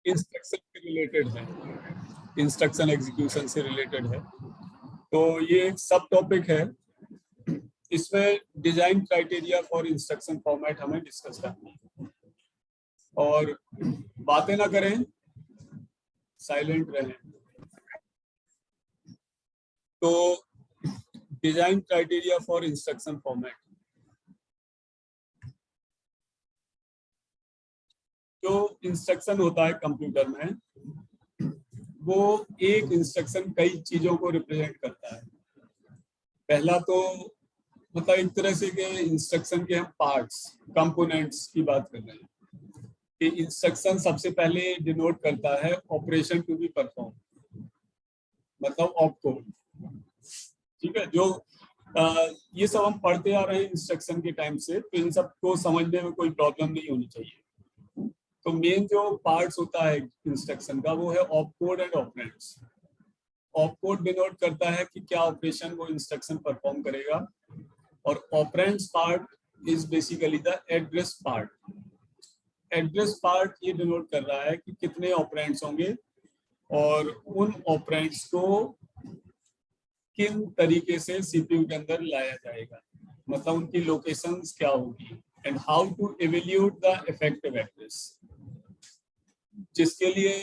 Instruction से related है, instruction execution से रिलेटेड है। तो ये एक सब टॉपिक है, इसमें design criteria for instruction format हमें डिस्कस करना है। और बातें ना करें, साइलेंट रहें। तो design criteria for instruction format, जो इंस्ट्रक्शन होता है कंप्यूटर में, वो एक इंस्ट्रक्शन कई चीजों को रिप्रेजेंट करता है। पहला तो मतलब एक तरह से कि इंस्ट्रक्शन के हम पार्ट्स, कंपोनेंट्स की बात कर रहे हैं कि इंस्ट्रक्शन सबसे पहले डिनोट करता है ऑपरेशन टू बी परफॉर्म, मतलब ऑपकोड। ठीक है, जो ये सब हम पढ़ते आ रहे हैं इंस्ट्रक्शन के टाइम से, तो इन सब को समझने में कोई प्रॉब्लम नहीं होनी चाहिए। तो मेन जो पार्ट्स होता है इंस्ट्रक्शन का, वो है opcode and operands. Opcode denote करता है कि क्या ऑपरेशन वो इंस्ट्रक्शन परफॉर्म करेगा, और operands part is basically the address part. Address part ये डिनोट कर रहा है कि कितने ऑपरेंड्स होंगे और उन ऑपरेंड्स को किन तरीके से सीपीयू के अंदर लाया जाएगा, मतलब उनकी लोकेशंस क्या होगी, and how to evaluate the effective address, जिसके लिए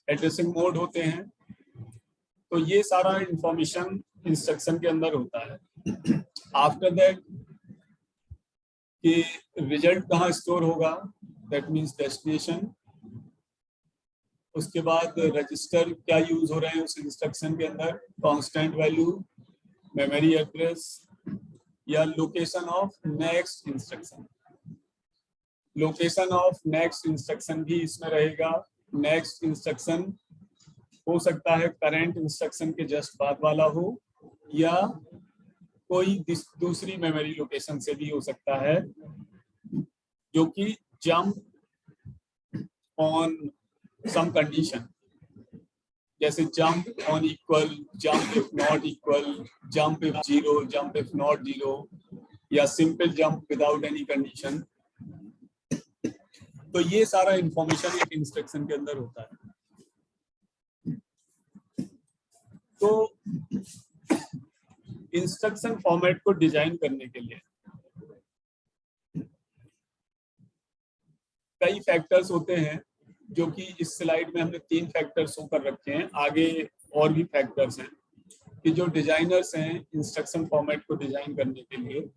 एड्रेसिंग मोड होते हैं। तो ये सारा इंफॉर्मेशन इंस्ट्रक्शन के अंदर होता है। आफ्टर दैट कि रिजल्ट कहाँ स्टोर होगा, दैट मीन्स डेस्टिनेशन। उसके बाद रजिस्टर क्या यूज हो रहे हैं उस इंस्ट्रक्शन के अंदर, कांस्टेंट वैल्यू, मेमोरी एड्रेस, या location of next instruction. Location of next instruction भी इसमें रहेगा। नेक्स्ट इंस्ट्रक्शन हो सकता है करंट इंस्ट्रक्शन के जस्ट बाद वाला हो, या कोई दूसरी मेमोरी लोकेशन से भी हो सकता है, जो कि जंप ऑन सम कंडीशन, जैसे jump on equal, jump if not equal, jump if zero, jump if not zero, या simple jump without any condition. तो ये सारा इंफॉर्मेशन एक इंस्ट्रक्शन के अंदर होता है। तो इंस्ट्रक्शन फॉर्मेट को डिजाइन करने के लिए कई फैक्टर्स होते हैं, जो कि इस स्लाइड में हमने 3 फैक्टर्स शो कर रखे हैं। आगे और भी फैक्टर्स हैं कि जो डिजाइनर्स हैं इंस्ट्रक्शन फॉर्मेट को डिजाइन करने के लिए,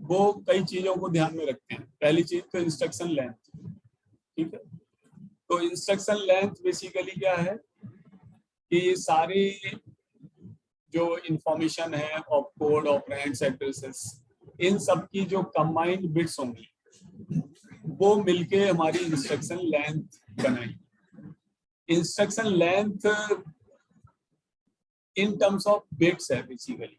वो कई चीजों को ध्यान में रखते हैं। पहली चीज तो इंस्ट्रक्शन लेंथ। ठीक है, तो इंस्ट्रक्शन लेंथ बेसिकली क्या है कि सारे जो इंफॉर्मेशन है, ऑपकोड, ऑपरेंड्स, एड्रेसेस, इन सब की जो कंबाइंड बिट्स होंगी, वो मिलके हमारी इंस्ट्रक्शन लेंथ बनाएगी। Instruction length in terms of bits है बेसिकली।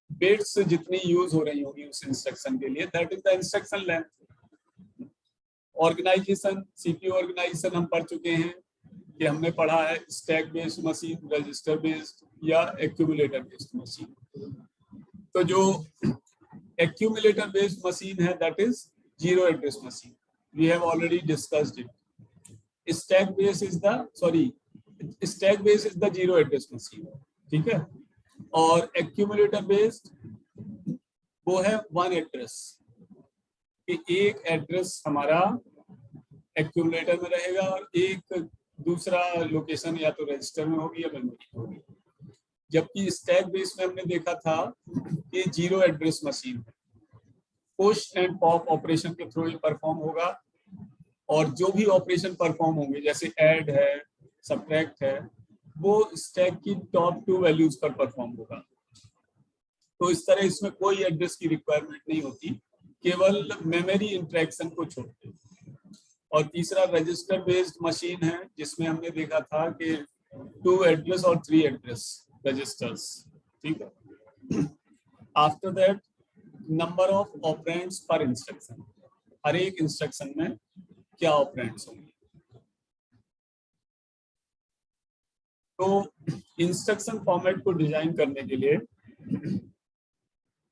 बिट्स जितनी यूज हो रही होगी उस इंस्ट्रक्शन के लिए, that is the instruction length. Organisation, CPU organisation हम पढ़ चुके हैं कि हमने पढ़ा है stack based machine, register based, या एक्यूमुलेटर बेस्ड मशीन। तो जो एक्यूमुलेटर बेस्ड मशीन है, that is zero address machine, we have already discussed it. Stack based is the stack based is the zero address machine. ठीक है, और accumulator based वो है one address, कि एक एड्रेस हमारा एक्यूमुलेटर में रहेगा और एक दूसरा लोकेशन या तो रजिस्टर में होगी या मेमोरी में होगी। जबकि स्टैक बेस में हमने देखा था कि जीरो एड्रेस मशीन है, पुश एंड पॉप ऑपरेशन के थ्रू ही परफॉर्म होगा, और जो भी ऑपरेशन परफॉर्म होंगे जैसे ऐड है, सबट्रैक्ट है, वो स्टैक की टॉप 2 वैल्यूज पर परफॉर्म होगा। तो इस तरह इसमें कोई एड्रेस की रिक्वायरमेंट नहीं होती, केवल मेमोरी इंटरेक्शन को छोड़ते। और तीसरा रजिस्टर बेस्ड मशीन है, जिसमें हमने देखा था कि 2 एड्रेस और 3 एड्रेस रजिस्टर्स। ठीक है, after that number of operands per instruction, हर एक इंस्ट्रक्शन में क्या ऑपरेंड्स होंगे। तो इंस्ट्रक्शन फॉर्मेट को डिजाइन करने के लिए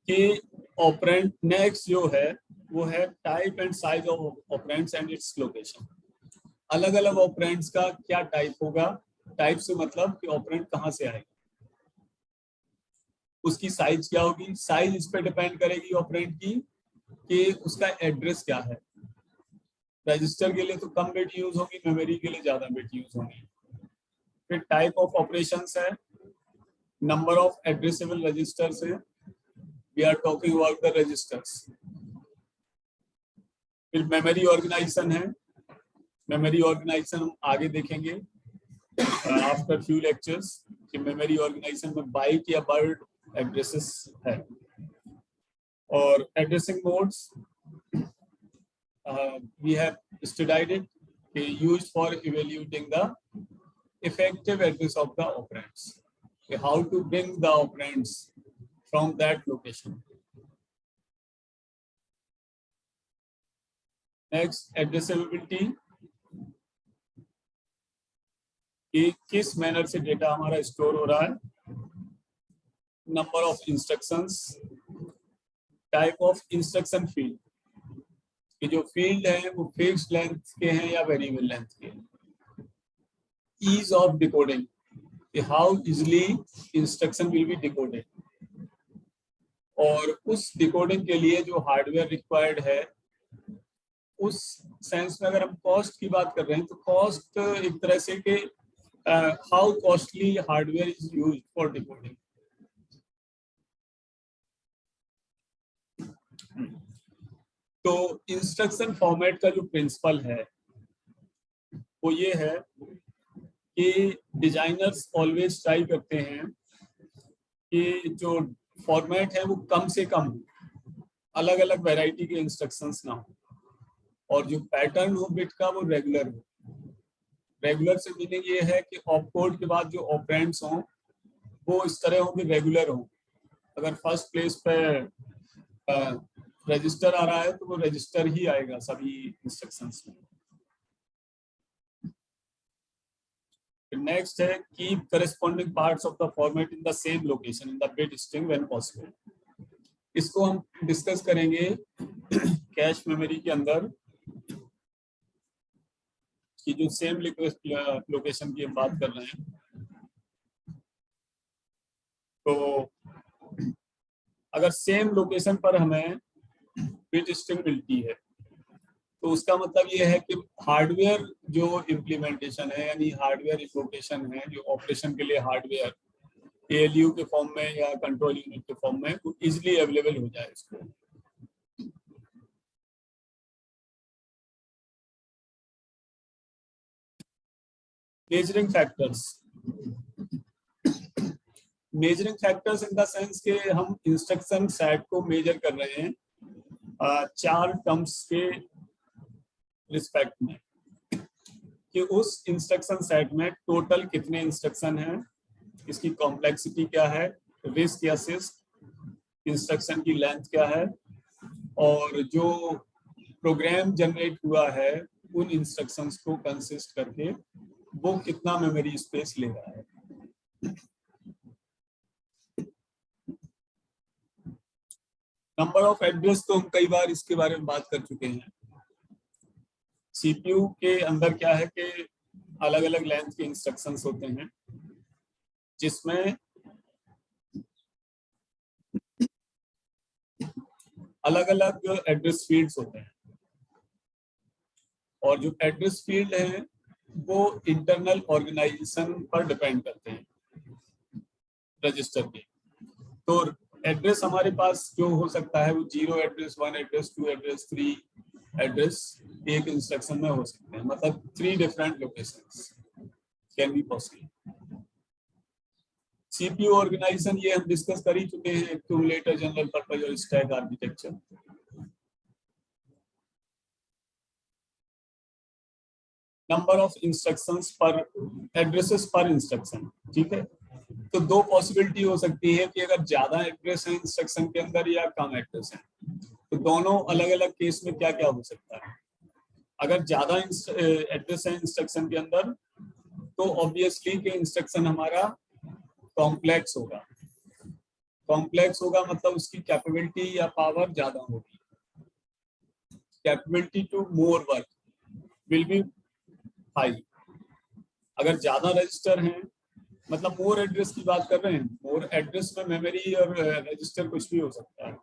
कि ऑपरेंड नेक्स्ट जो है वो है type and size of operands and its location. अलग अलग ऑपरेंड्स का क्या टाइप होगा, टाइप से मतलब कि ऑपरेंड कहाँ से आएगा, उसकी साइज क्या होगी, साइज इस पे डिपेंड करेगी ऑपरेंड की कि उसका एड्रेस क्या है। रजिस्टर के लिए तो कम बिट यूज होगी, मेमोरी के लिए ज्यादा बिट यूज होगी। फिर टाइप ऑफ ऑपरेशंस है, नंबर ऑफ एड्रेसेबल रजिस्टर्स है, we are talking about the registers. फिर मेमोरी ऑर्गेनाइजेशन है, मेमोरी ऑर्गेनाइजेशन हम आगे देखेंगे आफ्टर फ्यू लेक्चर्स कि मेमोरी ऑर्गेनाइजेशन में बाइट या वर्ड एड्रेसेस है। और addressing modes we have studied it, used for evaluating the effective address of the operands, how to bring the operands from that location. Next, addressability, कि किस manner से data हमारा store हो रहा है, number of instructions, type of instruction field, कि जो field है वो फिक्स्ड लेंथ के हैं या वेरिएबल लेंथ के हैं, ease of decoding, how easily instruction will be decoded, और उस डिकोडिंग के लिए जो हार्डवेयर रिक्वायर्ड है, उस सेंस में अगर हम कॉस्ट की बात कर रहे हैं तो कॉस्ट एक तरह से कि how costly hardware is used for decoding. तो इंस्ट्रक्शन फॉर्मेट का जो प्रिंसिपल है वो ये है कि डिजाइनर्स ऑलवेज ट्राई करते हैं कि जो फॉर्मेट है वो कम से कम हो, अलग अलग वैरायटी के इंस्ट्रक्शंस ना हो, और जो पैटर्न हो बिट का वो रेगुलर हो। रेगुलर से मीनिंग ये है कि ऑपकोड के बाद जो ऑपरेंड्स हों वो इस तरह हो कि रेगुलर हो। अगर फर्स्ट प्लेस पे रजिस्टर आ रहा है तो वो रजिस्टर ही आएगा सभी इंस्ट्रक्शंस में। नेक्स्ट है keep corresponding parts of the format in the same location in the bit string when possible. इसको हम डिस्कस करेंगे कैश मेमोरी के अंदर कि जो सेम लोकेशन की हम बात कर रहे हैं। तो अगर सेम लोकेशन पर हमें बिट स्ट्रिंग मिलती है तो उसका मतलब ये है कि हार्डवेयर जो इम्प्लीमेंटेशन है, यानी हार्डवेयर इन्वोकेशन है, जो ऑपरेशन के लिए हार्डवेयर ALU के फॉर्म में या कंट्रोल यूनिट के फॉर्म में, वो इजिली अवेलेबल हो जाए इसको। Measuring factors, measuring factors in the sense के हम इंस्ट्रक्शन सेट को मेजर कर रहे हैं 4 टर्म्स के रिस्पेक्ट में, कि उस इंस्ट्रक्शन सेट में टोटल कितने इंस्ट्रक्शन हैं, इसकी कॉम्प्लेक्सिटी क्या है, रिस्क या सिस्क, इंस्ट्रक्शन की लेंथ क्या है, और जो प्रोग्राम जनरेट हुआ है उन इंस्ट्रक्शंस को कंसिस्ट करके वो कितना मेमोरी स्पेस ले रहा है। नंबर ऑफ एड्रेस तो हम कई बार इसके बारे में बात कर चुके हैं। CPU के अंदर क्या है कि अलग अलग लेंथ के इंस्ट्रक्शंस होते हैं जिसमें अलग अलग एड्रेस फील्ड्स होते हैं, और जो एड्रेस फील्ड है वो इंटरनल ऑर्गेनाइजेशन पर डिपेंड करते हैं रजिस्टर के। तो एड्रेस हमारे पास जो हो सकता है वो 0 एड्रेस, 1 एड्रेस, 2 एड्रेस, 3 एड्रेस एक इंस्ट्रक्शन में हो सकते हैं, मतलब 3 different locations can be possible. CPU organisation ये हम डिस्कस कर ही चुके हैं, एक्यूमुलेटर, जनरल पर्पस और stack architecture. Number of instructions per addresses per instruction, ठीक है। तो 2 पॉसिबिलिटी हो सकती है कि अगर ज्यादा एड्रेस है इंस्ट्रक्शन के अंदर या कम एड्रेस है, तो दोनों अलग अलग केस में क्या क्या हो सकता है। अगर ज्यादा एड्रेस है इंस्ट्रक्शन के अंदर तो ऑब्वियसली कि इंस्ट्रक्शन हमारा कॉम्प्लेक्स होगा। कॉम्प्लेक्स होगा मतलब उसकी कैपेबिलिटी या पावर ज्यादा होगी। Capability to more work will be high. अगर ज्यादा रजिस्टर हैं, मतलब मोर एड्रेस की बात कर रहे हैं, मोर एड्रेस में मेमोरी और रजिस्टर कुछ भी हो सकता है।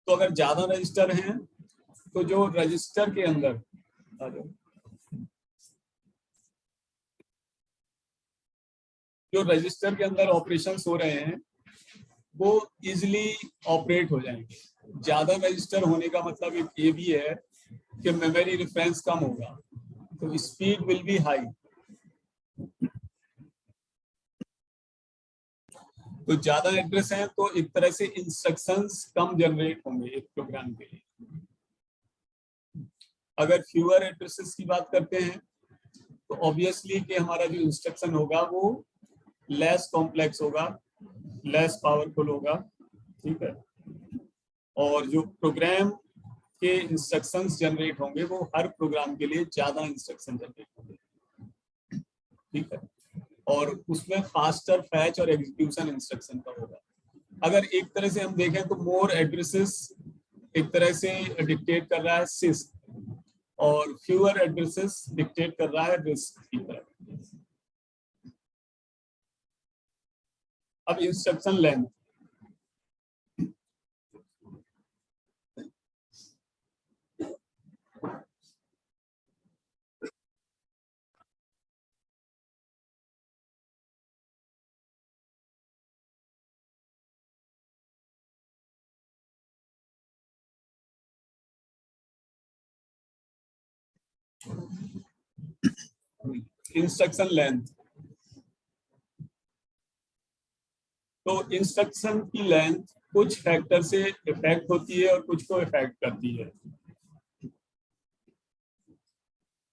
तो अगर ज्यादा रजिस्टर हैं तो जो रजिस्टर के अंदर ऑपरेशंस हो रहे हैं वो इजिली ऑपरेट हो जाएंगे। ज्यादा रजिस्टर होने का मतलब एक ये भी है कि मेमोरी रेफरेंस कम होगा, तो स्पीड विल बी हाई। तो ज्यादा एड्रेस हैं तो एक तरह से इंस्ट्रक्शंस कम जनरेट होंगे एक प्रोग्राम के लिए। अगर फ्यूअर एड्रेसेस की बात करते हैं तो ऑब्वियसली कि हमारा जो इंस्ट्रक्शन होगा वो लेस कॉम्प्लेक्स होगा, लेस पावरफुल होगा, ठीक है। और जो प्रोग्राम के इंस्ट्रक्शंस जनरेट होंगे वो हर प्रोग्राम के लिए ज्यादा इंस्ट्रक्शन जनरेट होंगे, ठीक है। और उसमें फास्टर फैच और एग्जीक्यूशन इंस्ट्रक्शन का होगा। अगर एक तरह से हम देखें तो मोर एड्रेसेस एक तरह से डिक्टेट कर रहा है सिस्क, और फ्यूअर एड्रेसेस डिक्टेट कर रहा है रिस्क की तरह। अब इंस्ट्रक्शन लेंथ, इंस्ट्रक्शन लेंथ। तो इंस्ट्रक्शन की लेंथ कुछ फैक्टर से इफेक्ट होती है और कुछ को इफेक्ट करती है,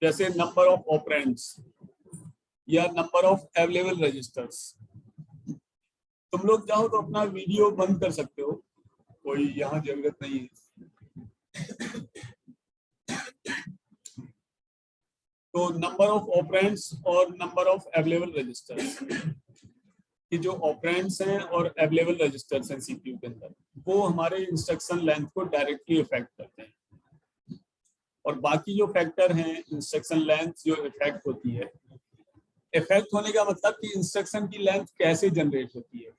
जैसे नंबर ऑफ ऑपरेंड्स या नंबर ऑफ अवेलेबल रजिस्टर्स। तुम लोग चाहो तो अपना वीडियो बंद कर सकते हो, कोई यहाँ जरूरत नहीं है। तो नंबर ऑफ ऑपरेंड्स और नंबर ऑफ अवेलेबल रजिस्टर्स, कि जो ऑपरेंड्स हैं और अवेलेबल रजिस्टर्स हैं सीपीयू के अंदर, वो हमारे इंस्ट्रक्शन लेंथ को डायरेक्टली इफेक्ट करते हैं। और बाकी जो फैक्टर हैं इंस्ट्रक्शन लेंथ जो इफेक्ट होती है, इफेक्ट होने का मतलब कि इंस्ट्रक्शन की लेंथ कैसे जनरेट होती है,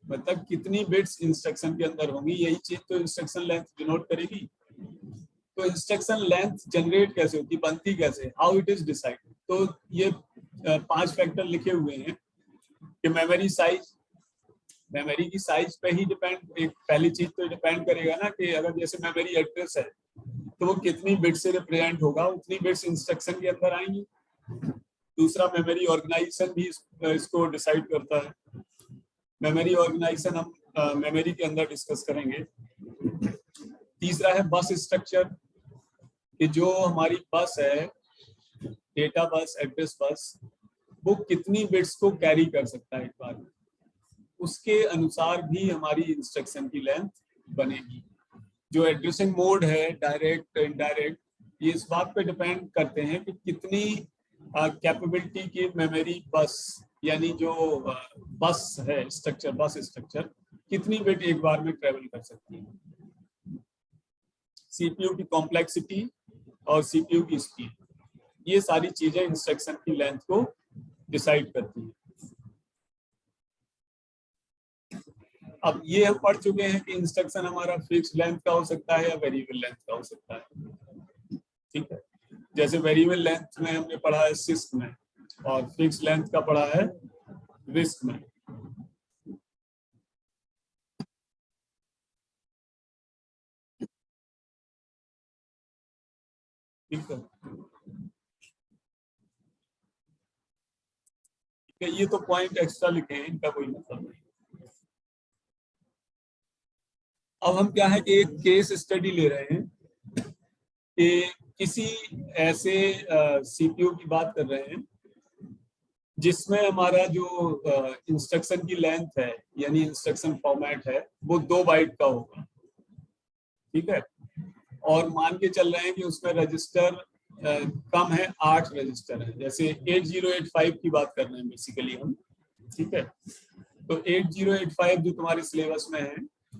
मतलब कितनी बिट्स इंस्ट्रक्शन के अंदर होंगी, यही चीज तो इंस्ट्रक्शन लेंथ डिनोट करेगी। तो इंस्ट्रक्शन लेंथ जनरेट कैसे होती, बनती कैसे, हाउ इट इज डिसाइडेड। तो ये 5 फैक्टर लिखे हुए हैं कि मेमोरी साइज, मेमोरी की साइज पे ही डिपेंड, एक पहली चीज तो डिपेंड करेगा ना कि अगर जैसे मेमोरी एड्रेस है तो वो कितनी बिट से रिप्रेजेंट होगा, उतनी बिट्स इंस्ट्रक्शन के अंदर आएंगी। दूसरा मेमोरी ऑर्गेनाइजेशन भी इसको डिसाइड करता है। मेमोरी ऑर्गेनाइजेशन हम मेमोरी के अंदर डिस्कस करेंगे। तीसरा है बस स्ट्रक्चर, कि जो हमारी बस है, डेटा बस, एड्रेस बस, वो कितनी बिट्स को कैरी कर सकता है एक बार, उसके अनुसार भी हमारी इंस्ट्रक्शन की लेंथ बनेगी। जो एड्रेसिंग मोड है, डायरेक्ट, इनडायरेक्ट, ये इस बात पे डिपेंड करते हैं कि कितनी कैपेबिलिटी की मेमोरी बस, यानी जो बस है स्ट्रक्चर, बस स्ट्रक्चर कितनी बिट एक बार में ट्रेवल कर सकती है। सीपीयू की कॉम्प्लेक्सिटी और सीपीयू की स्पीड, ये सारी चीजें इंस्ट्रक्शन की लेंथ को डिसाइड करती है। अब ये हम पढ़ चुके हैं कि इंस्ट्रक्शन हमारा फिक्स लेंथ का हो सकता है या वेरिएबल लेंथ का हो सकता है, ठीक है। जैसे वेरिएबल लेंथ में हमने पढ़ा है सिस्क में, और फिक्स लेंथ का पढ़ा है रिस्क में। ठीक है, ये तो पॉइंट एक्स्ट्रा लिखे हैं, इनका कोई मतलब नहीं। अब हम क्या है कि एक केस स्टडी ले रहे हैं कि किसी ऐसे सीपीयू की बात कर रहे हैं जिसमें हमारा जो इंस्ट्रक्शन की लेंथ है, यानी इंस्ट्रक्शन फॉर्मेट है, वो 2 बाइट का होगा, ठीक है। और मान के चल रहे हैं कि उसमें रजिस्टर कम है, 8 रजिस्टर है, जैसे 8085 की बात कर रहे हैं बेसिकली हम, ठीक है। तो 8085 जो तुम्हारे सिलेबस में है,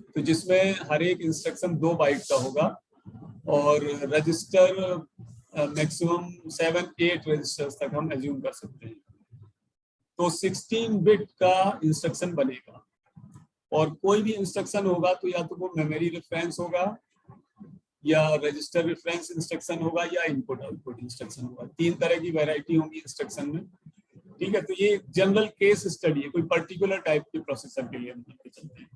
तो जिसमें हर एक इंस्ट्रक्शन 2 बाइट का होगा, और रजिस्टर मैक्सिमम 7-8 रजिस्टर्स तक हम एज्यूम कर सकते हैं। तो 16 बिट का इंस्ट्रक्शन बनेगा और कोई भी इंस्ट्रक्शन होगा तो या तो वो मेमोरी रेफरेंस होगा या रजिस्टर रेफरेंस इंस्ट्रक्शन होगा या इनपुट आउटपुट इंस्ट्रक्शन होगा। 3 तरह की वैरायटी होंगी इंस्ट्रक्शन में। ठीक है, तो ये जनरल केस स्टडी है, कोई पर्टिकुलर टाइप के प्रोसेसर के लिए हम लेके चलते हैं।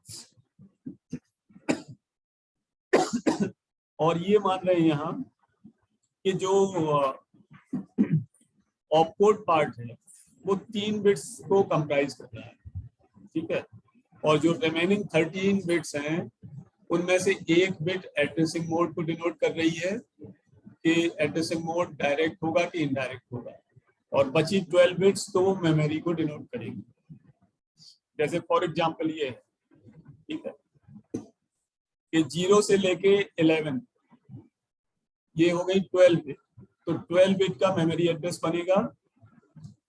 और ये मान रहे हैं यहाँ कि जो ऑपकोड पार्ट है वो 3 बिट्स को कंप्राइज करता है। ठीक है, और जो रिमेनिंग 13 बिट्स हैं उनमें से एक बिट एड्रेसिंग मोड को डिनोट कर रही है कि एड्रेसिंग मोड डायरेक्ट होगा कि इनडायरेक्ट होगा, और बची 12 बिट्स तो वो मेमोरी को डिनोट करेगी। जैसे फॉर एग्जांपल ये है, ठीक है, कि 0 से लेके 11 ये हो गई 12 बिट, तो 12 बिट का मेमोरी एड्रेस बनेगा।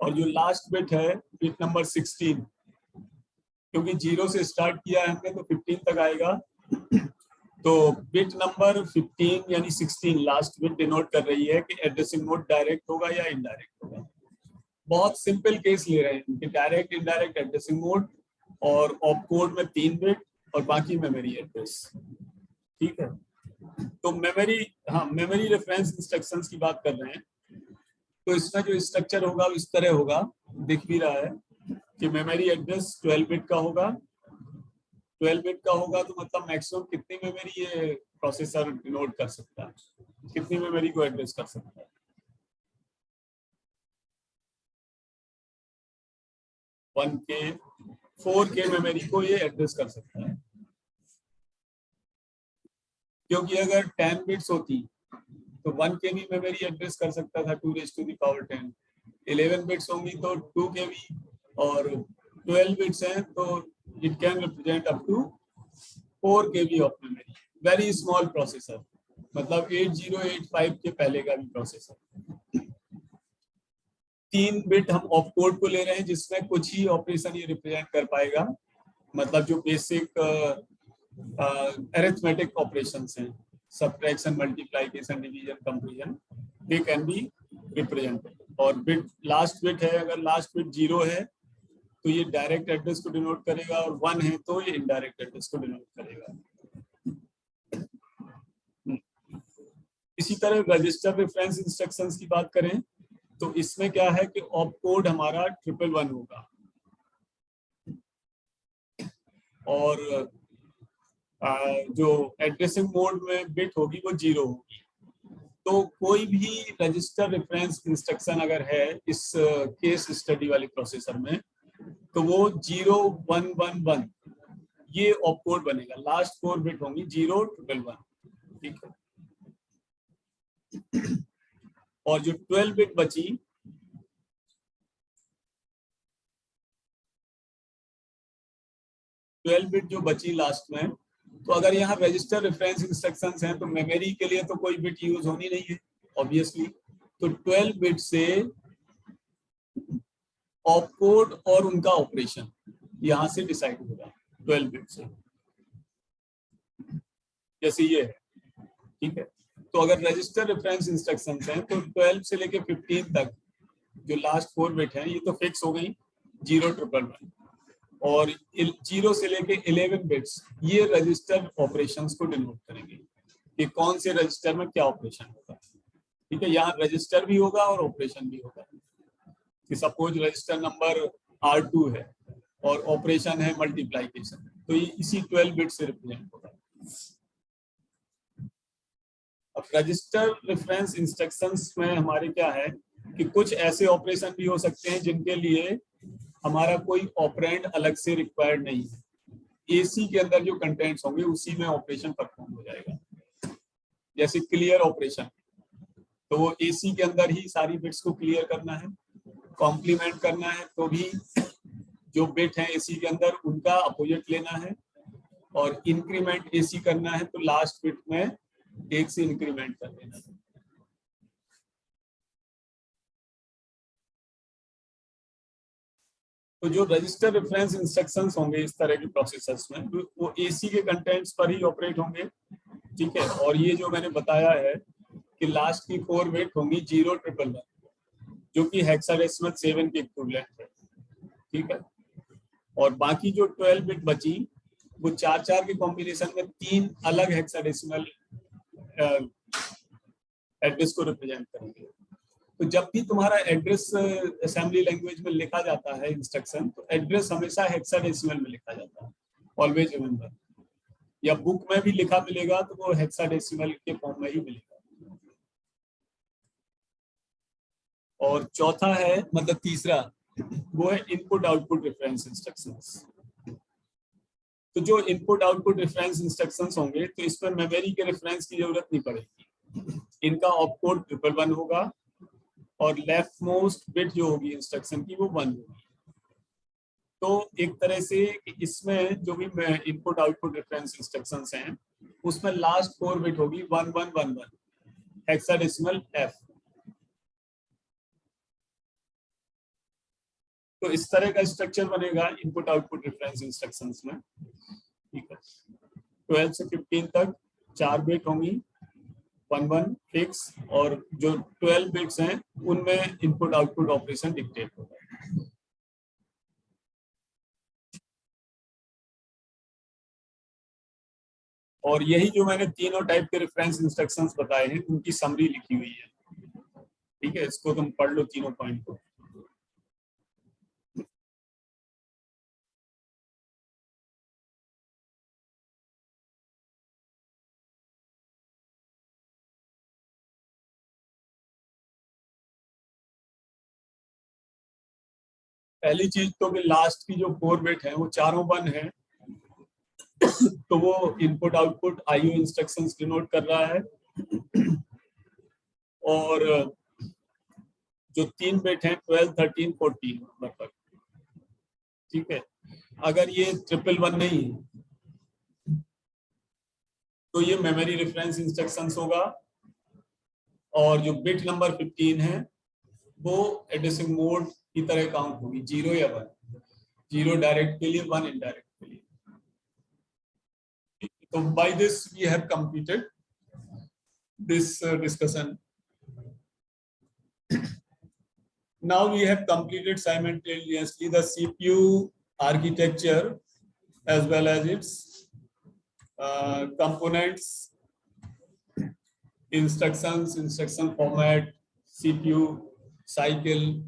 और जो लास्ट बिट है बिट नंबर 16, क्योंकि 0 से स्टार्ट किया है हमने तो 15 तक आएगा, तो बिट नंबर 15 यानी 16 लास्ट बिट डिनोट कर रही है कि एड्रेसिंग मोड डायरेक्ट होगा या इनडायरेक्ट होगा। बहुत सिंपल केस ले रहे हैं कि डायरेक्ट इनडायरेक्ट एड्रेसिंग मोड और ऑपकोड में 3 बिट और बाकी मेमोरी एड्रेस। ठीक है, तो मेमोरी, हाँ, मेमोरी रेफरेंस इंस्ट्रक्शंस की बात कर रहे हैं, तो इसका जो स्ट्रक्चर होगा इस तरह होगा, दिख भी रहा है कि मेमोरी एड्रेस 12 बिट का होगा। 12 बिट का होगा तो मतलब मैक्सिमम कितनी मेमोरी ये प्रोसेसर डिनोट कर सकता है, कितनी मेमोरी को एड्रेस कर सकता है? 1K 4K मेमोरी को ये एड्रेस कर सकता है, क्योंकि अगर 10 बिट्स होती तो 1K भी मेमोरी एड्रेस कर सकता था 2⁻10। 11 बिट्स होंगी तो 2K, और 12 बिट्स हैं तो it can represent up to 4KB of memory. Very small processor, मतलब 8085 के पहले का भी प्रोसेसर। 3 बिट हम ऑपकोड को ले रहे हैं जिसमें कुछ ही ऑपरेशन ये रिप्रेजेंट कर पाएगा, मतलब जो बेसिक अरिथमेटिक ऑपरेशंस हैं, subtraction, multiplication, division, comparison, they can be represented. और बिट, लास्ट बिट है, अगर लास्ट बिट 0 है तो ये डायरेक्ट एड्रेस को डिनोट करेगा, और 1 है तो ये इनडायरेक्ट एड्रेस को डिनोट करेगा। इसी तरह रजिस्टर रेफरेंस इंस्ट्रक्शंस की बात करें तो इसमें क्या है कि ऑपकोड हमारा 111 होगा और जो एड्रेसिंग मोड में बिट होगी वो 0 होगी। तो कोई भी रजिस्टर रेफरेंस इंस्ट्रक्शन अगर है इस केस स्टडी वाले प्रोसेसर में तो वो 0111 ये ऑपकोड बनेगा, लास्ट 4 बिट होंगी 011। ठीक है, और जो 12 बिट बची, जो बची लास्ट में, तो अगर यहाँ रजिस्टर रेफरेंस इंस्ट्रक्शंस हैं तो मेमोरी के लिए तो कोई बिट यूज होनी नहीं है ऑब्वियसली, तो 12 बिट से ऑपकोड और उनका ऑपरेशन यहाँ से डिसाइड होगा 12 बिट से, जैसे ये है। ठीक है, तो अगर रजिस्टर रेफरेंस इंस्ट्रक्शंस हैं तो 12 से लेके 15 तक जो लास्ट 4 बिट हैं ये तो फिक्स हो गई 0111, और 0 से लेके 11 बिट्स ये रजिस्टर ऑपरेशंस को डिनोट करेंगे कि कौन से रजिस्टर में क्या ऑपरेशन होगा। ठीक है, यहाँ रजिस्टर भी होगा और ऑपरेशन भी होगा, कि सपोज रजिस्टर नंबर R2 है और ऑपरेशन है मल्टीप्लाइकेशन, तो ये इसी 12 बिट से रिप्रेजेंट होगा। अब रजिस्टर रेफरेंस इंस्ट्रक्शंस में हमारे क्या है कि कुछ ऐसे ऑपरेशन भी हो सकते हैं जिनके लिए हमारा कोई ऑपरेंड अलग से रिक्वायर्ड नहीं है, एसी के अंदर जो कंटेंट्स होंगे उसी में ऑपरेशन परफॉर्म हो जाएगा। जैसे क्लियर ऑपरेशन, तो वो एसी के अंदर ही सारी बिट्स को क्लियर करना है, कॉम्प्लीमेंट करना है तो भी जो बिट है एसी के अंदर उनका अपोजिट लेना है, और इंक्रीमेंट एसी करना है तो लास्ट बिट में 1 से इंक्रीमेंट कर देना है। तो जो रजिस्टर रेफरेंस इंस्ट्रक्शंस होंगे इस तरह के प्रोसेसर्स में वो एसी के कंटेंट्स पर ही ऑपरेट होंगे, ठीक है। और ये जो मैंने बताया है कि लास्ट की 4 बिट होंगी 01111, जो कि हेक्साडेसिमल 7 के इक्विवेलेंट है। ठीक है। और बाकी जो 12 बिट बची वो 4-4 के कॉम्बिनेशन में 3 अलग हेक्साडेसिमल एड्रेस को रिप्रेजेंट करेंगे। तो जब भी तुम्हारा एड्रेस असेंबली लैंग्वेज में लिखा जाता है इंस्ट्रक्शन, तो एड्रेस हमेशा हेक्साडेसिमल में लिखा जाता है, ऑलवेज रिमेंबर। या बुक में भी लिखा मिलेगा तो वो हेक्साडेसिमल के फॉर्म में ही मिलेगा। और चौथा है, मतलब तीसरा, वो है इनपुट आउटपुट रेफरेंस इंस्ट्रक्शंस। तो जो इनपुट आउटपुट रेफरेंस इंस्ट्रक्शंस होंगे, तो इसमें मेमोरी के रेफरेंस की जरूरत नहीं पड़ेगी। इनका ऑपकोड 111 होगा और लेफ्ट मोस्ट बिट जो होगी इंस्ट्रक्शन की वो 1 होगी। तो एक तरह से इसमें जो भी इनपुट आउटपुट रेफरेंस इंस्ट्रक्शंस हैं, उसमें लास्ट 4 बिट होगी 1111 हेक्साडेसिमल F। तो इस तरह का स्ट्रक्चर बनेगा इनपुट आउटपुट रेफरेंस इंस्ट्रक्शंस में। ठीक है। 12 से 15 तक 4 बिट होंगी 11 फिक्स, और जो 12 बिट्स हैं उनमें इनपुट आउटपुट ऑपरेशन डिक्टेट होगा। और यही जो मैंने तीनों टाइप के रेफरेंस इंस्ट्रक्शंस बताए हैं उनकी समरी लिखी हुई है। ठीक है, इसको तुम पढ़ लो तीनों पॉइंट को। पहली चीज तो कि लास्ट की जो 4 बिट है वो चारों 1 है, तो वो input output IO instructions denote कर रहा है। और जो 3 बिट हैं 12, 13, 14 लगभग। ठीक है। अगर ये 111 नहीं है तो ये मेमोरी रेफरेंस इंस्ट्रक्शंस होगा। और जो बिट नंबर 15 है वो एड्रेसिंग मोड की तरह काउंट होगी, 0 या 1। 0 डायरेक्ट के लिए, 1 इनडायरेक्ट के लिए। तो by this we have completed this discussion. Now we have completed simultaneously the CPU architecture as well as its components, instructions, instruction format, CPU cycle,